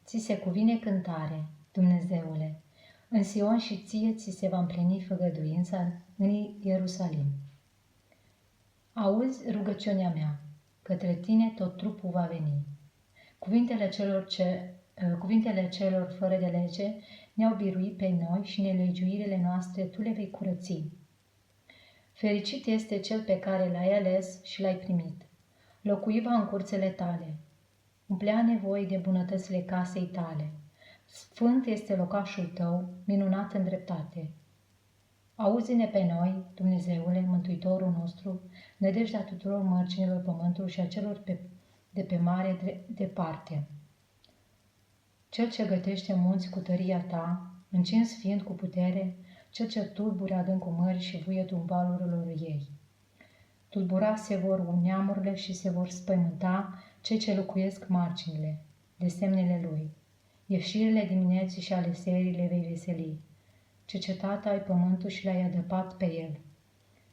ți se cuvine cântare, Dumnezeule, în Sion și ție ți se va împlini făgăduința în Ierusalim. Auzi rugăciunea mea, către tine tot trupul va veni. Cuvintele celor fără de lege ne-au biruit pe noi și nelegiuirile noastre tu le vei curăți. Fericit este cel pe care l-ai ales și l-ai primit. Locui va în curțele tale. Umplea nevoie de bunătățile casei tale. Sfânt este locașul tău, minunat în dreptate. Auzi-ne pe noi, Dumnezeule, Mântuitorul nostru, nădejdea tuturor mărginilor pământului și a celor de pe mare departe. Cel ce gătește munți cu tăria ta, încins fiind cu putere, cel ce tulbure adâncul mării și vuietul valurilor ei. Tulbura se vor neamurile și se vor spăimânta cei ce locuiesc marginile, de semnele lui. Ieșirile dimineții și ale serii le vei veseli. Cercetata ai pământul și l-ai adăpat pe el.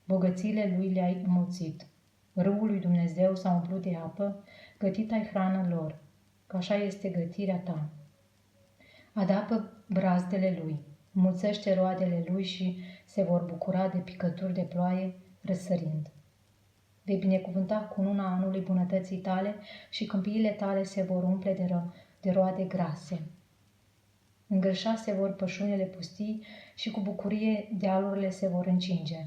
Bogățiile lui le-ai înmulțit. Râul lui Dumnezeu s-a umplut de apă, gătit ai hrană lor, că așa este gătirea ta. Adapă brazdele lui, înmulțește roadele lui și se vor bucura de picături de ploaie răsărind. Vei binecuvânta cununa anului bunătății tale și câmpiile tale se vor umple de roade grase. Îngrășa se vor pășunile pustii și cu bucurie dealurile se vor încinge.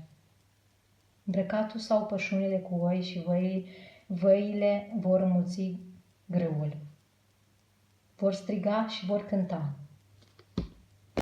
Îmbrăcatul sau pășunile cu oi și văile vor înmulți grâul. Vor striga și vor cânta.